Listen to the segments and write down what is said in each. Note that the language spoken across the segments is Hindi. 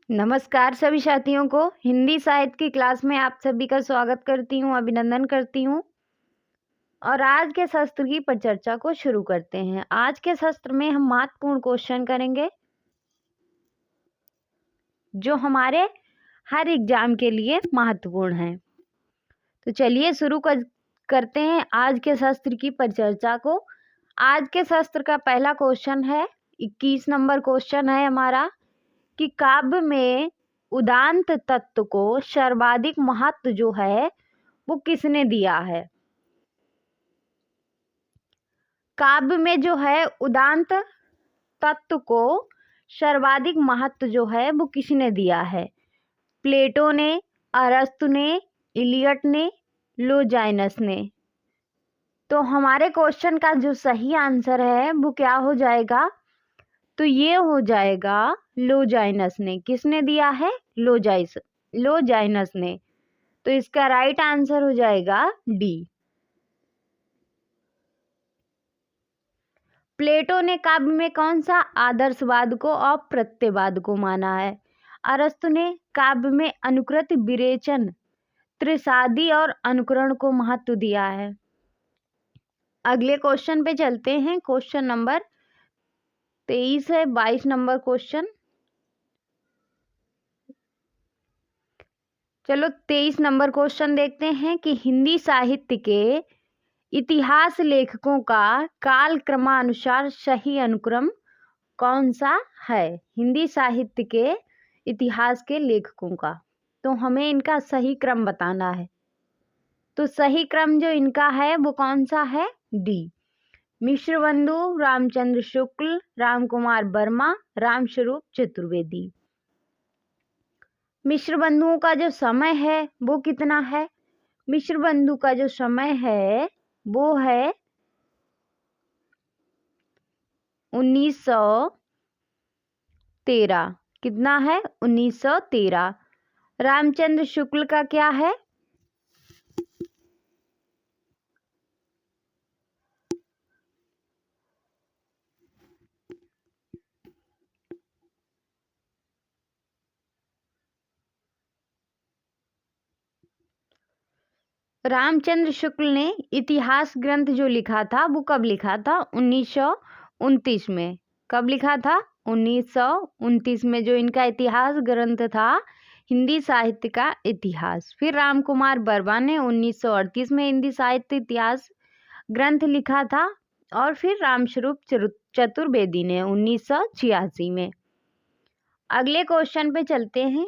नमस्कार सभी साथियों को। हिंदी साहित्य की क्लास में आप सभी का स्वागत करती हूँ, अभिनंदन करती हूँ। और आज के शस्त्र की परिचर्चा को शुरू करते हैं। आज के शस्त्र में हम महत्वपूर्ण क्वेश्चन करेंगे जो हमारे हर एग्जाम के लिए महत्वपूर्ण हैं। तो चलिए शुरू करते हैं आज के शस्त्र की परिचर्चा को। आज के शस्त्र का पहला क्वेश्चन है, 21 नंबर क्वेश्चन है हमारा, कि काव्य में उदात्त तत्व को सर्वाधिक महत्व जो है वो किसने दिया है। काव्य में जो है उदात्त तत्व को सर्वाधिक महत्व जो है वो किसने दिया है। प्लेटो ने, अरस्तु ने, इलियट ने, लोजाइनस ने। तो हमारे क्वेश्चन का जो सही आंसर है वो क्या हो जाएगा, तो ये हो जाएगा लोजाइनस ने। किसने दिया है? लोजाइनस ने। तो इसका राइट आंसर हो जाएगा डी। प्लेटो ने काव्य में कौन सा आदर्शवाद को और प्रत्ययवाद को माना है। अरस्तु ने काव्य में अनुकृति, विरेचन, त्रिसादी और अनुकरण को महत्व दिया है। अगले क्वेश्चन पे चलते हैं। क्वेश्चन नंबर 23 है, 22 नंबर क्वेश्चन। चलो 23 नंबर क्वेश्चन देखते हैं कि हिंदी साहित्य के इतिहास लेखकों का काल क्रमानुसार सही अनुक्रम कौन सा है। हिंदी साहित्य के इतिहास के लेखकों का, तो हमें इनका सही क्रम बताना है। तो सही क्रम जो इनका है वो कौन सा है? डी। मिश्रबंधु, रामचंद्र शुक्ल, रामकुमार वर्मा, रामस्वरूप चतुर्वेदी। मिश्रबंधुओं का जो समय है वो कितना है? मिश्रबंधु का जो समय है वो है 1913। कितना है? 1913। रामचंद्र शुक्ल का क्या है? रामचंद्र शुक्ल ने इतिहास ग्रंथ जो लिखा था वो कब लिखा था? 1929 में। कब लिखा था? 1929 में जो इनका इतिहास ग्रंथ था, हिंदी साहित्य का इतिहास। फिर रामकुमार वर्मा ने 1938 में हिंदी साहित्य इतिहास ग्रंथ लिखा था। और फिर रामस्वरूप चतुर्वेदी ने 1986 में। अगले क्वेश्चन पे चलते हैं।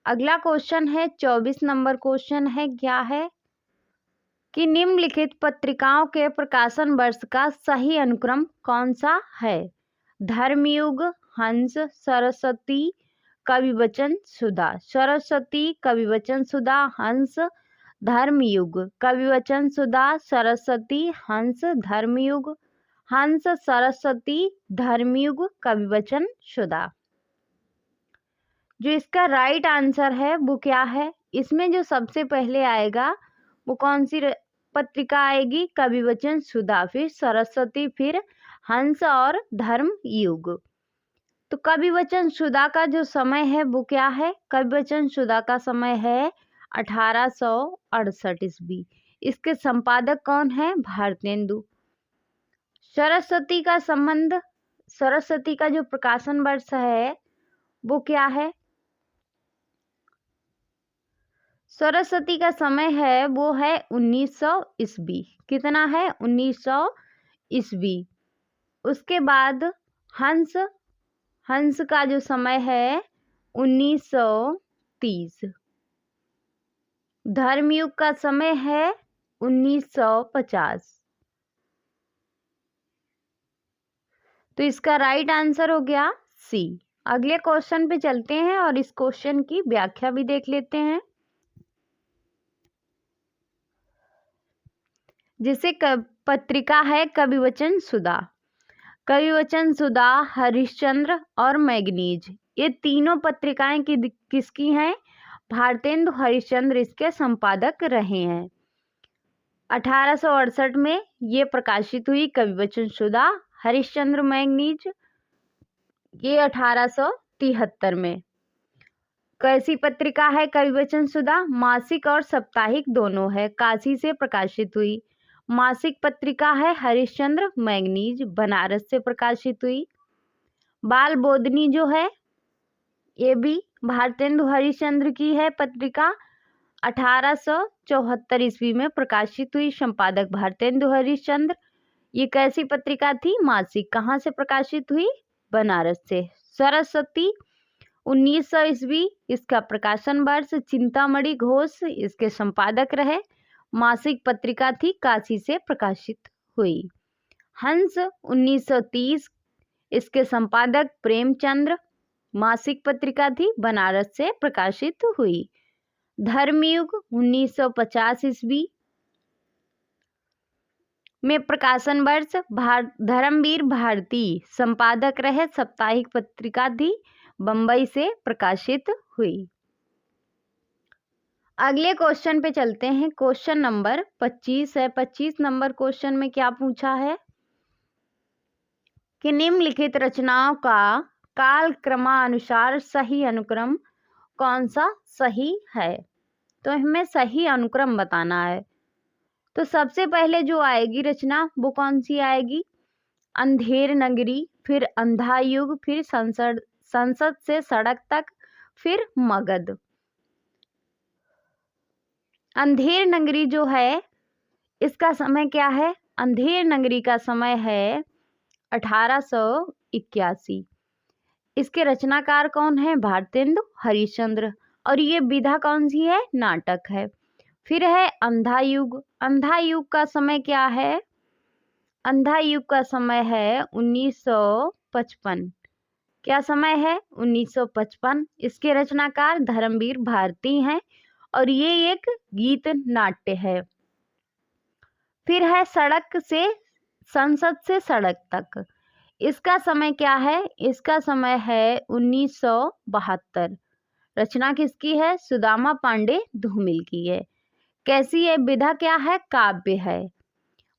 अगला क्वेश्चन है 24 नंबर क्वेश्चन है, क्या है कि निम्नलिखित पत्रिकाओं के प्रकाशन वर्ष का सही अनुक्रम कौन सा है। धर्मयुग, हंस, सरस्वती, कविवचन, सुधा। सरस्वती, कविवचन, सुधा, हंस, धर्मयुग। कविवचन, सुधा, सरस्वती, हंस, धर्मयुग। हंस, सरस्वती, धर्मयुग, कविवचन, सुधा। जो इसका राइट आंसर है वो क्या है? इसमें जो सबसे पहले आएगा वो कौन सी पत्रिका आएगी? कविवचन, सुधा, फिर सरस्वती, फिर हंस और धर्मयुग। तो कविवचन सुधा का जो समय है वो क्या है? कविवचन सुधा का समय है 1868 ईस्वी। इसके संपादक कौन है? भारतेंदु। सरस्वती का संबंध, सरस्वती का जो प्रकाशन वर्ष है वो क्या है? सरस्वती का समय है वो है 1900 ईस्वी। कितना है? 1900 ईस्वी। उसके बाद हंस, हंस का जो समय है 1930। धर्मयुग का समय है 1950। तो इसका राइट आंसर हो गया सी। अगले क्वेश्चन पे चलते हैं और इस क्वेश्चन की व्याख्या भी देख लेते हैं। जिसे पत्रिका है कविवचन सुधा। कविवचन सुधा, हरिश्चंद्र और मैगनीज, ये तीनों पत्रिकाएं किसकी हैं? भारतेंदु हरिश्चंद्र इसके संपादक रहे हैं। 1868 में ये प्रकाशित हुई कविवचन सुधा। हरिश्चंद्र, मैगनीज ये 1873 में। कैसी पत्रिका है कविवचन सुधा? मासिक और साप्ताहिक दोनों है, काशी से प्रकाशित हुई। मासिक पत्रिका है हरिश्चंद्र मैगनीज, बनारस से प्रकाशित हुई। बाल बोधनी जो है ये भी भारतेंदु हरिश्चंद्र की है पत्रिका, 1874 ईस्वी में प्रकाशित हुई, संपादक भारतेंदु हरिश्चंद्र। ये कैसी पत्रिका थी? मासिक। कहाँ से प्रकाशित हुई? बनारस से। सरस्वती 1900 ईस्वी इसका प्रकाशन वर्ष, चिंतामणि घोष इसके संपादक रहे, मासिक पत्रिका थी, काशी से प्रकाशित हुई। हंस 1930 इसके संपादक प्रेमचंद्र, मासिक पत्रिका थी, बनारस से प्रकाशित हुई। धर्मयुग 1950 ईस्वी में प्रकाशन वर्ष, धर्मवीर भारती संपादक रहे, साप्ताहिक पत्रिका थी, बंबई से प्रकाशित हुई। अगले क्वेश्चन पे चलते हैं। क्वेश्चन नंबर 25 है। 25 नंबर क्वेश्चन में क्या पूछा है कि निम्नलिखित रचनाओं का काल क्रमानुसार सही अनुक्रम कौन सा सही है? तो हमें सही अनुक्रम बताना है। तो सबसे पहले जो आएगी रचना वो कौन सी आएगी? अंधेर नगरी, फिर अंधा युग, फिर संसद से सड़क तक, फिर मगध। अंधेर नगरी जो है इसका समय क्या है? अंधेर नगरी का समय है 1881। इसके रचनाकार कौन है? भारतेंदु हरिश्चंद्र। और ये विधा कौन सी है? नाटक है। फिर है अंधा युग। अंधा युग का समय क्या है? अंधा युग का समय है 1955। क्या समय है? 1955। इसके रचनाकार धर्मवीर भारती हैं और ये एक गीत नाट्य है। फिर है सड़क से संसद से सड़क तक। इसका समय क्या है? इसका समय है 1972। रचना किसकी है? सुदामा पांडे धूमिल की है। कैसी है? विधा क्या है? काव्य है।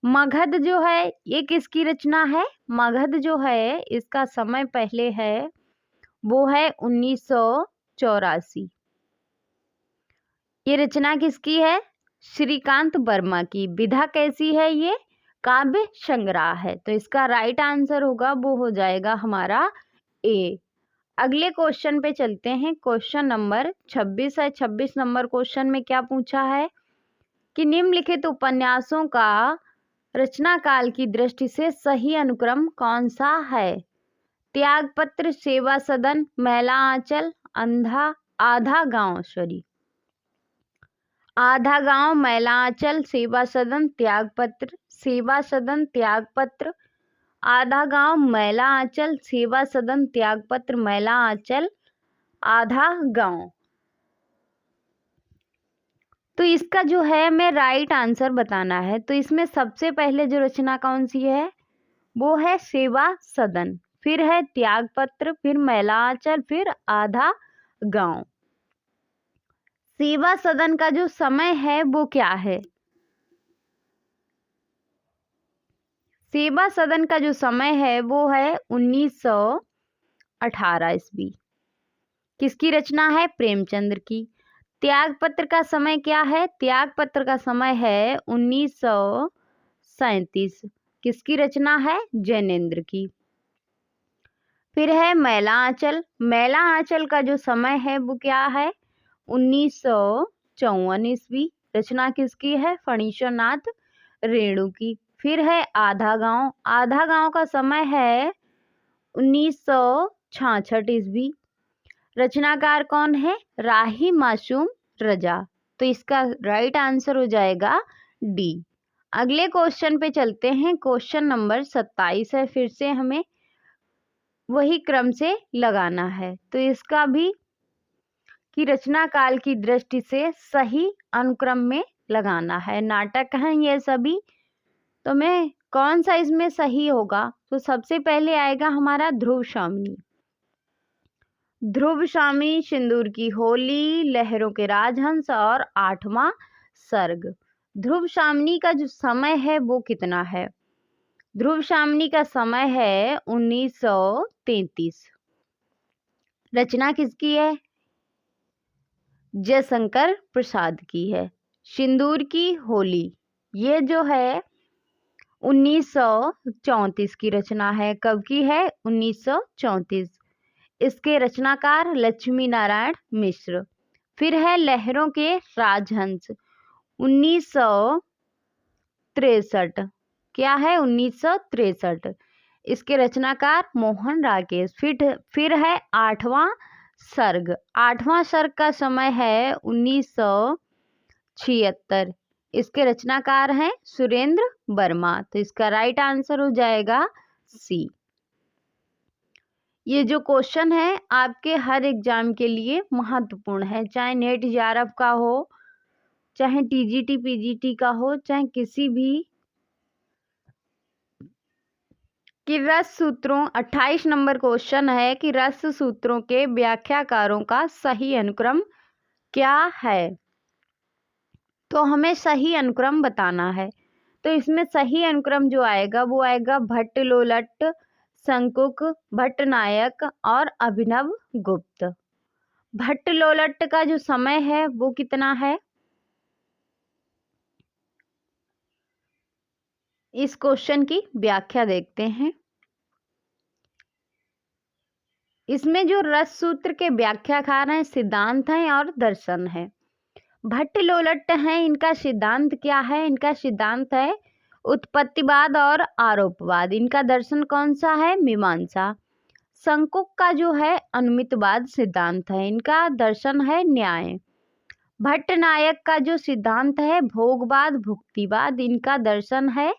मगध जो है ये किसकी रचना है? मगध जो है इसका समय पहले है वो है 1984। ये रचना किसकी है? श्रीकांत वर्मा की। विधा कैसी है? ये काव्य संग्रह है। तो इसका राइट आंसर होगा वो हो जाएगा हमारा ए। अगले क्वेश्चन पे चलते हैं। क्वेश्चन नंबर 26 है। 26 नंबर क्वेश्चन में क्या पूछा है कि निम्नलिखित उपन्यासों का रचना काल की दृष्टि से सही अनुक्रम कौन सा है? त्यागपत्र, सेवा सदन, मैला आंचल, आधा गांव, मैला आंचल, सेवा सदन, त्यागपत्र, सेवा सदन, त्यागपत्र, आधा गांव, मैला आंचल, सेवा सदन, त्यागपत्र, मैला आंचल, आधा गांव। तो इसका जो है हमें राइट आंसर बताना है। तो इसमें सबसे पहले जो रचना कौन सी है वो है सेवा सदन, फिर है त्यागपत्र, फिर मैला आंचल, फिर आधा गांव। सेवा सदन का जो समय है वो क्या है? सेवा सदन का जो समय है वो है 1918 ईस्वी। किसकी रचना है? प्रेमचंद्र की। त्यागपत्र का समय क्या है? त्यागपत्र का समय है 1937। किसकी रचना है? जैनेन्द्र की। फिर है मैला आंचल। मैला आंचल का जो समय है वो क्या है? 1954 ईस्वी। रचना किसकी है? फणीश्वरनाथ रेणु की। फिर है आधा गांव। आधा गांव का समय है 1966 ईस्वी। रचनाकार कौन है? राही मासूम रजा। तो इसका राइट आंसर हो जाएगा डी। अगले क्वेश्चन पे चलते हैं। क्वेश्चन नंबर 27 है। फिर से हमें वही क्रम से लगाना है। तो इसका भी कि रचना काल की दृष्टि से सही अनुक्रम में लगाना है। नाटक हैं ये सभी, तो मैं कौन सा इसमें सही होगा? तो सबसे पहले आएगा हमारा ध्रुव शामिनी। ध्रुव शामिनी, सिंदूर की होली, लहरों के राजहंस और 8वां सर्ग। ध्रुव शामिनी का जो समय है वो कितना है? ध्रुव शामिनी का समय है 1933। रचना किसकी है? जयशंकर प्रसाद की है। सिंदूर की होली ये जो है 1934 की रचना है। कब की है? 1934। इसके रचनाकार लक्ष्मी नारायण मिश्र। फिर है लहरों के राजहंस 1963। क्या है? 1963। इसके रचनाकार मोहन राकेश। फिर है आठवां सर्ग। आठवां सर्ग का समय है 1976। इसके रचनाकार हैं सुरेंद्र वर्मा। तो इसका राइट आंसर हो जाएगा सी। ये जो क्वेश्चन है आपके हर एग्जाम के लिए महत्वपूर्ण है, चाहे नेट जेआरएफ का हो, चाहे टीजीटी पीजीटी का हो, चाहे किसी भी कि रस सूत्रों 28 नंबर क्वेश्चन है कि रस सूत्रों के व्याख्याकारों का सही अनुक्रम क्या है। तो हमें सही अनुक्रम बताना है। तो इसमें सही अनुक्रम जो आएगा वो आएगा भट्ट लोलट, शंकुक, भट्टनायक और अभिनव गुप्त। भट्ट लोलट का जो समय है वो कितना है? इस क्वेश्चन की व्याख्या देखते हैं। इसमें जो रस सूत्र के व्याख्याकार हैं, सिद्धांत हैं और दर्शन है। भट्ट लोलट हैं, इनका सिद्धांत क्या है? इनका सिद्धांत है उत्पत्तिवाद और आरोपवाद। इनका दर्शन कौन सा है? मीमांसा। शंकुक का जो है अनुमितवाद सिद्धांत है। इनका दर्शन है न्याय। भट्टनायक का जो सिद्धांत है भोगवाद भुक्तिवाद। इनका दर्शन है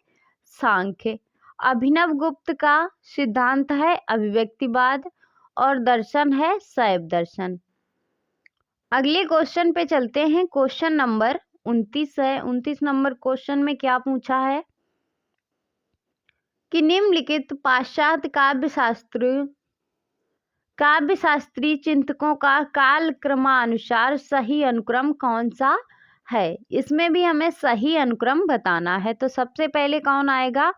सांख्य। अभिनव गुप्त का सिद्धांत है अभिव्यक्तिवाद और दर्शन है शैव दर्शन। अगले क्वेश्चन पे चलते हैं। क्वेश्चन नंबर 29 है। 29 नंबर क्वेश्चन में क्या पूछा है कि निम्नलिखित पाश्चात्य काव्यशास्त्री चिंतकों का कालक्रमानुसार सही अनुक्रम कौन सा है। इसमें भी हमें सही अनुक्रम बताना है। तो सबसे पहले कौन आएगा?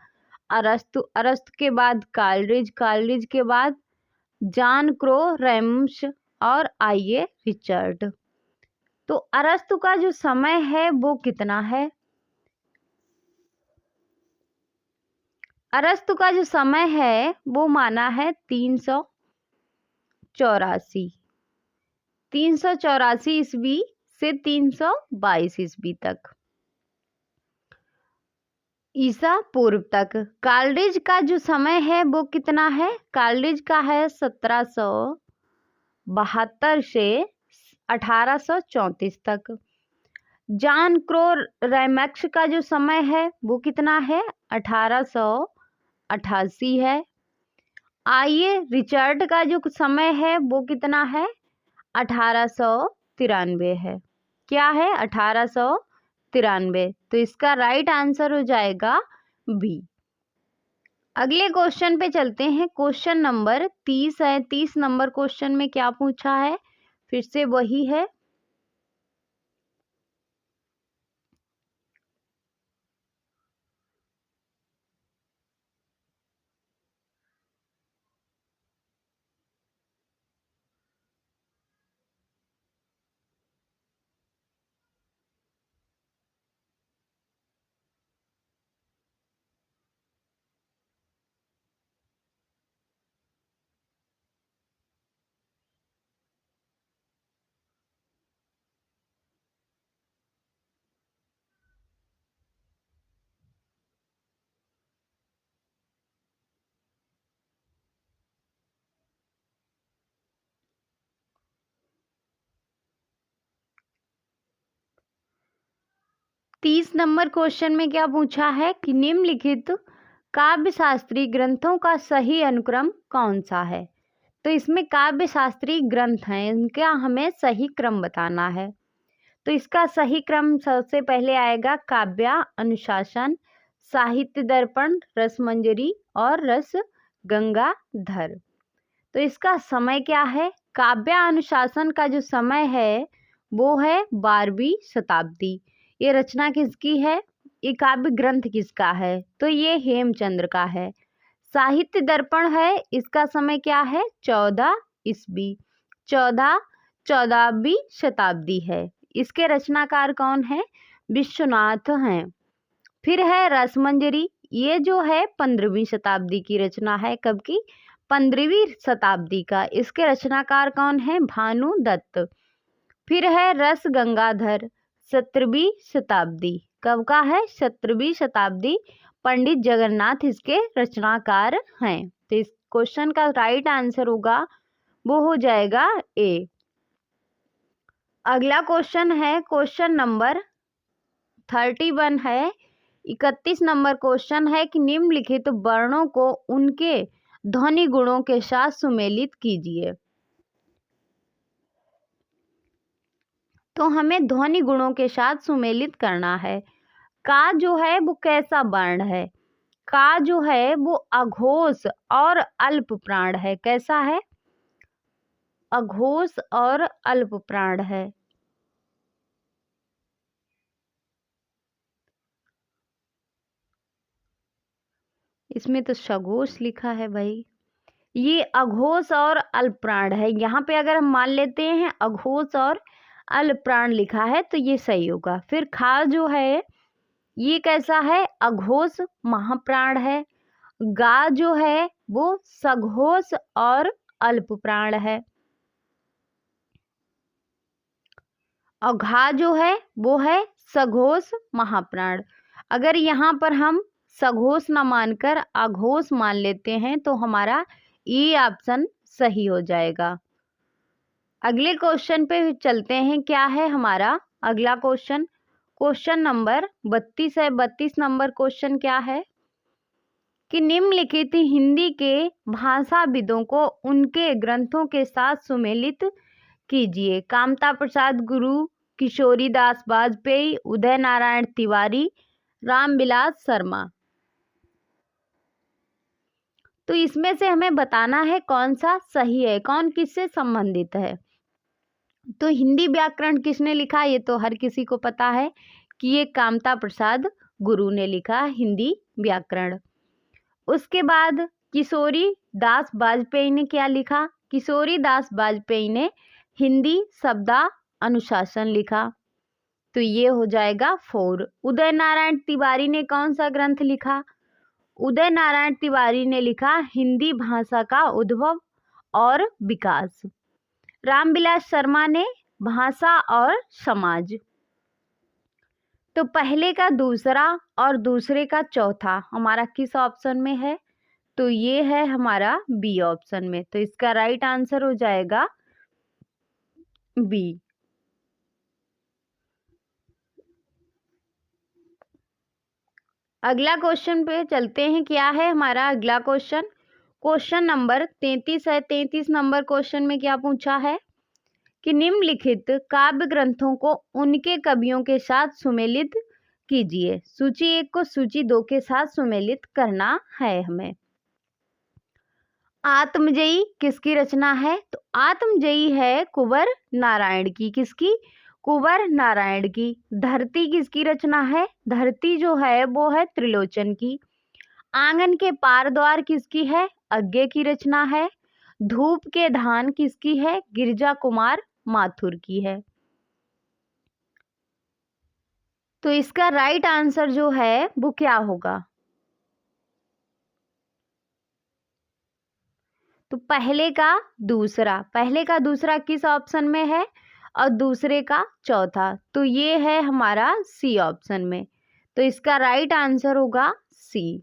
अरस्तु। अरस्तु के बाद कालरिज। कालरिज के बाद जॉन क्रो रैम्स और आइए रिचर्ड। तो अरस्तु का जो समय है वो कितना है? अरस्तु का जो समय है वो माना है 384 ईस्वी से 322 ईस्वी तक, ईसा पूर्व तक। कालरिज का जो समय है वो कितना है? कालरिज का है 1772 से 1834 तक। जॉन क्रो रैमैक्स का जो समय है वो कितना है? 1888 है। आइए रिचर्ड का जो समय है वो कितना है? 1893 है। क्या है? 1893। तो इसका राइट आंसर हो जाएगा बी। अगले क्वेश्चन पे चलते हैं। क्वेश्चन नंबर 30 है। 30 नंबर क्वेश्चन में क्या पूछा है? फिर से वही है। तीस नंबर क्वेश्चन में क्या पूछा है कि निम्नलिखित काव्य शास्त्री ग्रंथों का सही अनुक्रम कौन सा है। तो इसमें काव्य शास्त्री ग्रंथ हैं, इनका हमें सही क्रम बताना है। तो इसका सही क्रम सबसे पहले आएगा काव्य अनुशासन, साहित्य दर्पण, रसमंजरी और रस गंगाधर। तो इसका समय क्या है? काव्य अनुशासन का जो समय है वो है 12वीं शताब्दी। ये रचना किसकी है? ये काव्य ग्रंथ किसका है? तो ये हेमचंद्र का है। साहित्य दर्पण है, इसका समय क्या है? 14 ईस्वी। 14 14वीं शताब्दी है। इसके रचनाकार कौन है? विश्वनाथ हैं। फिर है रसमंजरी, ये जो है 15वीं शताब्दी की रचना है। कब की? 15वीं शताब्दी का। इसके रचनाकार कौन है? भानु दत्त। फिर है रस गंगाधर, 17वीं शताब्दी। कब का है? 17वीं शताब्दी। पंडित जगन्नाथ इसके रचनाकार हैं। तो इस क्वेश्चन का राइट आंसर होगा, वो हो जाएगा ए। अगला क्वेश्चन है क्वेश्चन नंबर 31 है। 31 नंबर क्वेश्चन है कि निम्नलिखित वर्णों को उनके ध्वनि गुणों के साथ सुमेलित कीजिए। तो हमें ध्वनि गुणों के साथ सुमेलित करना है। का जो है वो कैसा वर्ण है? का जो है वो अघोष और अल्प प्राण है। कैसा है? अघोष और अल्प प्राण है। इसमें तो सघोष लिखा है भाई। ये अघोष और अल्प प्राण है। यहाँ पे अगर हम मान लेते हैं अघोष और अल्प प्राण लिखा है तो ये सही होगा। फिर खा जो है ये कैसा है? अघोष महाप्राण है। गा जो है वो सघोष और अल्प प्राण है। और घा जो है वो है सघोष महाप्राण। अगर यहाँ पर हम सघोष न मानकर अघोष मान लेते हैं तो हमारा ये ऑप्शन सही हो जाएगा। अगले क्वेश्चन पे चलते हैं। क्या है हमारा अगला क्वेश्चन? क्वेश्चन नंबर 32 है। 32 नंबर क्वेश्चन क्या है कि निम्नलिखित हिंदी के भाषाविदों को उनके ग्रंथों के साथ सुमेलित कीजिए। कामता प्रसाद गुरु, किशोरी दास वाजपेयी, उदय नारायण तिवारी, रामविलास शर्मा। तो इसमें से हमें बताना है कौन सा सही है, कौन किससे संबंधित है। तो हिंदी व्याकरण किसने लिखा? ये तो हर किसी को पता है कि ये कामता प्रसाद गुरु ने लिखा हिंदी व्याकरण। उसके बाद किशोरी दास वाजपेयी ने क्या लिखा? किशोरी दास वाजपेयी ने हिंदी शब्दा अनुशासन लिखा। तो ये हो जाएगा 4। उदय नारायण तिवारी ने कौन सा ग्रंथ लिखा? उदय नारायण तिवारी ने लिखा हिंदी भाषा का उद्भव और विकास। रामविलास शर्मा ने भाषा और समाज। तो पहले का दूसरा और दूसरे का चौथा हमारा किस ऑप्शन में है? तो ये है हमारा बी ऑप्शन में। तो इसका राइट आंसर हो जाएगा बी। अगला क्वेश्चन पे चलते हैं। क्या है हमारा अगला क्वेश्चन? क्वेश्चन नंबर 33 है। 33 नंबर क्वेश्चन में क्या पूछा है कि निम्नलिखित काव्य ग्रंथों को उनके कवियों के साथ सुमेलित कीजिए। सूची 1 को सूची 2 के साथ सुमेलित करना है हमें। आत्मजयी किसकी रचना है? तो आत्मजयी है कुंवर नारायण की। किसकी? कुंवर नारायण की। धरती किसकी रचना है? धरती जो है वो है त्रिलोचन की। आंगन के पार द्वार किसकी है? अज्ञे की रचना है। धूप के धान किसकी है? गिरिजा कुमार माथुर की है। तो इसका राइट आंसर जो है वो क्या होगा? तो पहले का दूसरा किस ऑप्शन में है और दूसरे का चौथा? तो ये है हमारा सी ऑप्शन में। तो इसका राइट आंसर होगा सी।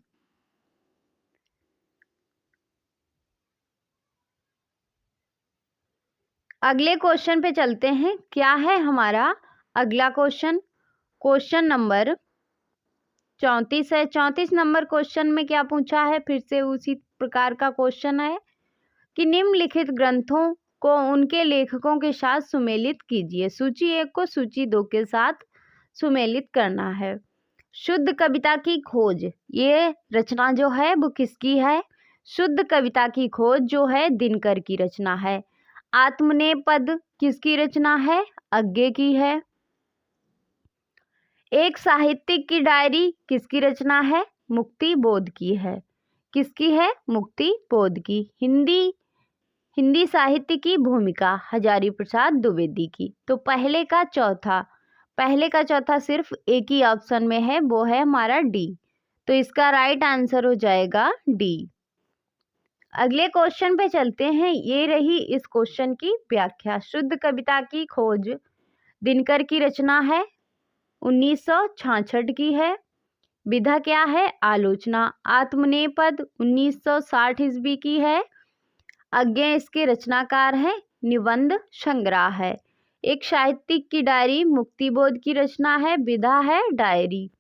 अगले क्वेश्चन पे चलते हैं। क्या है हमारा अगला क्वेश्चन? क्वेश्चन नंबर 34 है। 34 नंबर क्वेश्चन में क्या पूछा है? फिर से उसी प्रकार का क्वेश्चन है कि निम्नलिखित ग्रंथों को उनके लेखकों के साथ सुमेलित कीजिए। सूची 1 को सूची 2 के साथ सुमेलित करना है। शुद्ध कविता की खोज, ये रचना जो है वो किसकी है? शुद्ध कविता की खोज जो है दिनकर की रचना है। आत्मनेपद किसकी रचना है? अज्ञे की है। एक साहित्यिक की डायरी किसकी रचना है? मुक्ति बोध की है। किसकी है? मुक्ति बोध की। हिंदी हिंदी साहित्य की भूमिका हजारी प्रसाद द्विवेदी की। तो पहले का चौथा सिर्फ एक ही ऑप्शन में है, वो है हमारा डी। तो इसका राइट आंसर हो जाएगा डी। अगले क्वेश्चन पे चलते हैं। ये रही इस क्वेश्चन की व्याख्या। शुद्ध कविता की खोज दिनकर की रचना है, 1966 की है। विधा क्या है? आलोचना। आत्मनेपद 1960 ईस्वी की है। अज्ञे इसके रचनाकार हैं। निबंध संग्रह है। एक साहित्यिक की डायरी मुक्तिबोध की रचना है। विधा है डायरी।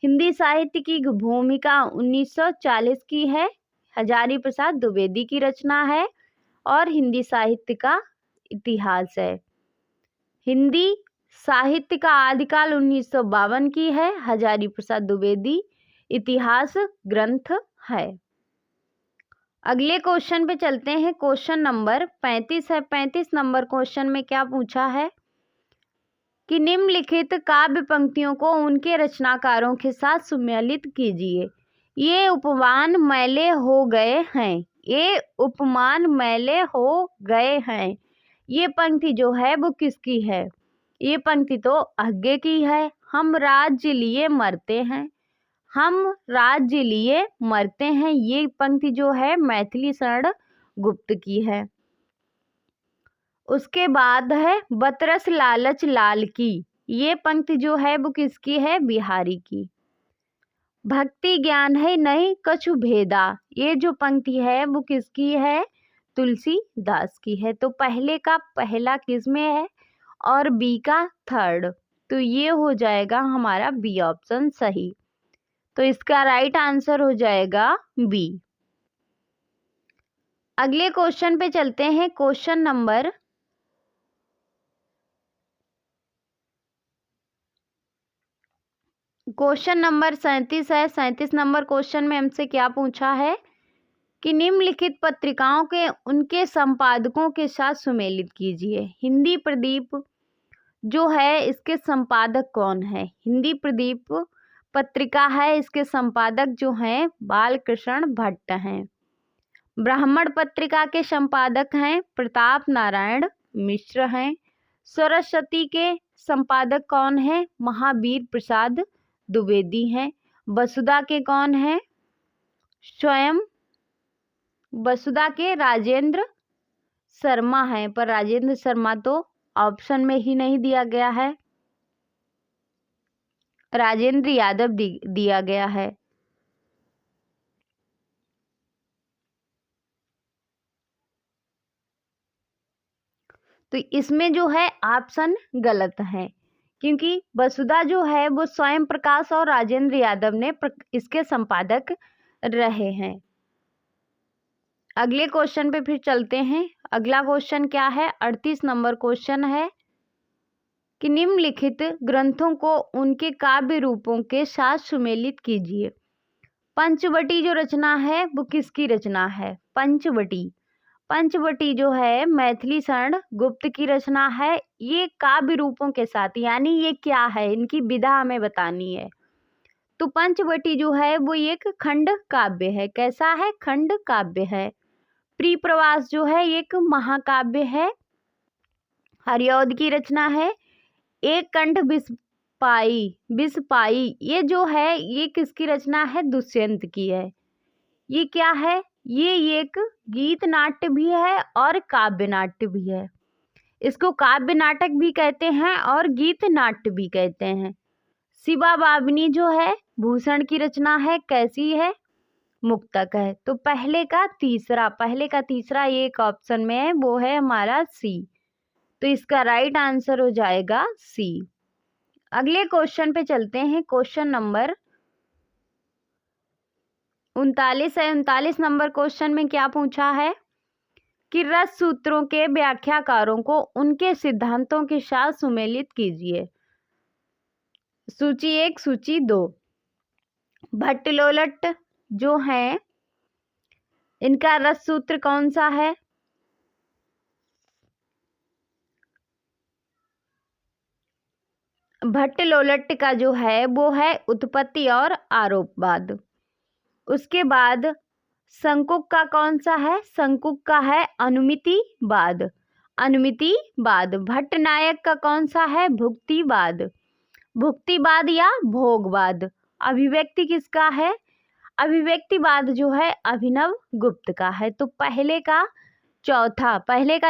हिंदी साहित्य की भूमिका 1940 की है। हजारी प्रसाद द्विवेदी की रचना है। और हिंदी साहित्य का इतिहास है। हिंदी साहित्य का आदिकाल 1952 की है। हजारी प्रसाद द्विवेदी इतिहास ग्रंथ है। अगले क्वेश्चन पे चलते हैं। क्वेश्चन नंबर 35 है। 35 नंबर क्वेश्चन में क्या पूछा है कि निम्नलिखित काव्य पंक्तियों को उनके रचनाकारों के साथ सम्मिलित कीजिए। ये उपमान मैले हो गए हैं। ये उपमान मैले हो गए हैं। ये पंक्ति जो है वो किसकी है? ये पंक्ति तो अज्ञे की है। हम राज्य लिए मरते हैं, हम राज्य लिए मरते हैं। ये पंक्ति जो है मैथिली शरण गुप्त की है। उसके बाद है बतरस लालच लाल की। ये पंक्ति जो है वो किसकी है? बिहारी की। भक्ति ज्ञान है नहीं कछु भेदा। ये जो पंक्ति है वो किसकी है? तुलसीदास की है। तो पहले का पहला किस में है और बी का थर्ड। तो ये हो जाएगा हमारा बी ऑप्शन सही। तो इसका राइट आंसर हो जाएगा बी। अगले क्वेश्चन पे चलते हैं। क्वेश्चन नंबर 37 है। 37 नंबर क्वेश्चन में हमसे क्या पूछा है कि निम्नलिखित पत्रिकाओं के उनके संपादकों के साथ सुमेलित कीजिए। हिंदी प्रदीप जो है इसके संपादक कौन है? हिंदी प्रदीप पत्रिका है, इसके संपादक जो हैं बालकृष्ण भट्ट हैं। ब्राह्मण पत्रिका के संपादक हैं प्रताप नारायण मिश्र हैं। सरस्वती के संपादक कौन है? महावीर प्रसाद द्विवेदी हैं। वसुधा के कौन है? स्वयं वसुधा के राजेंद्र शर्मा हैं, पर राजेंद्र शर्मा तो ऑप्शन में ही नहीं दिया गया है, राजेंद्र यादव दिया गया है। तो इसमें जो है ऑप्शन गलत है, क्योंकि वसुधा जो है वो स्वयं प्रकाश और राजेंद्र यादव ने इसके संपादक रहे हैं। अगले क्वेश्चन पे फिर चलते हैं। अगला क्वेश्चन क्या है? 38 नंबर क्वेश्चन है कि निम्नलिखित ग्रंथों को उनके काव्य रूपों के साथ सुमेलित कीजिए। पंचवटी जो रचना है वो किसकी रचना है? पंचवटी जो है मैथिली शरण गुप्त की रचना है। ये काव्य रूपों के साथ, यानी ये क्या है, इनकी विधा हमें बतानी है। तो पंचवटी जो है वो एक खंड काव्य है। कैसा है? खंड काव्य है। प्रिप्रवास जो है एक महाकाव्य है, हरिऔध की रचना है। एक कंठ बिसपाई ये जो है ये किसकी रचना है? दुष्यंत की है। ये क्या है? ये एक गीत नाट्य भी है और काव्य नाट्य भी है। इसको काव्य नाटक भी कहते हैं और गीत नाट्य भी कहते हैं। शिवा बाबनी जो है भूषण की रचना है। कैसी है? मुक्तक है। तो पहले का तीसरा एक ऑप्शन में है, वो है हमारा सी। तो इसका राइट आंसर हो जाएगा सी। अगले क्वेश्चन पे चलते हैं। क्वेश्चन नंबर 39 है। 39 नंबर क्वेश्चन में क्या पूछा है कि रस सूत्रों के व्याख्याकारों को उनके सिद्धांतों के साथ सुमेलित कीजिए। सूची 1, सूची 2। भट्टलोलट जो है इनका रस सूत्र कौन सा है? भट्टलोलट का जो है वो है उत्पत्ति और आरोपवाद। उसके बाद शंकुक का कौन सा है? शंकुक का है अनुमितिवाद। अनुमितिवाद। भट्टनायक का कौन सा है? भुक्तिवाद। भुक्तिवाद या भोगवाद। अभिव्यक्ति किसका है? अभिव्यक्तिवाद जो है अभिनव गुप्त का है। तो पहले का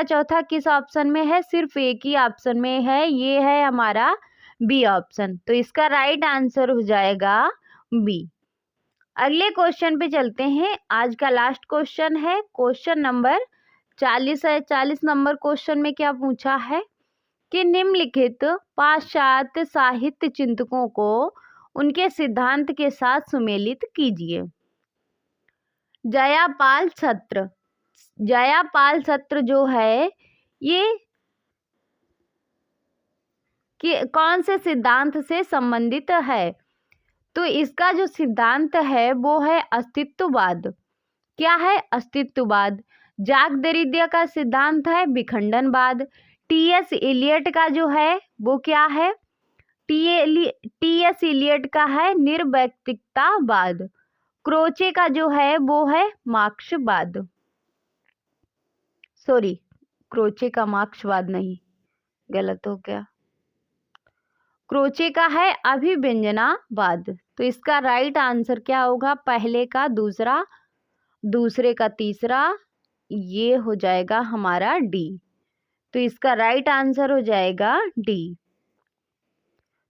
चौथा किस ऑप्शन में है? सिर्फ एक ही ऑप्शन में है, ये है हमारा बी ऑप्शन। तो इसका राइट आंसर हो जाएगा बी। अगले क्वेश्चन पे चलते हैं। आज का लास्ट क्वेश्चन है, क्वेश्चन नंबर 40 है। 40 नंबर क्वेश्चन में क्या पूछा है कि निम्नलिखित पाश्चात्य साहित्य चिंतकों को उनके सिद्धांत के साथ सुमेलित कीजिए। जयापाल छत्र। जयापाल छत्र जो है ये कौन से सिद्धांत से संबंधित है? तो इसका जो सिद्धांत है वो है अस्तित्ववाद। क्या है? अस्तित्ववाद। जाक देरिदा का सिद्धांत है विखंडनवाद। टी.एस. इलियट का जो है वो क्या है? टी.एस. इलियट का है निर्वैयक्तिकतावाद। क्रोचे का जो है वो है मार्क्सवाद। सॉरी, क्रोचे का मार्क्सवाद नहीं, गलत हो गया। क्रोचे का है अभिव्यंजनावाद। तो इसका राइट आंसर क्या होगा? पहले का दूसरा, दूसरे का तीसरा, ये हो जाएगा हमारा डी। तो इसका राइट आंसर हो जाएगा डी।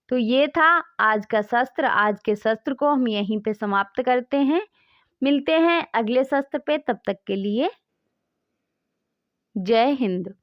तो ये था आज का शस्त्र। आज के शस्त्र को हम यहीं पे समाप्त करते हैं। मिलते हैं अगले शस्त्र पे, तब तक के लिए जय हिंद।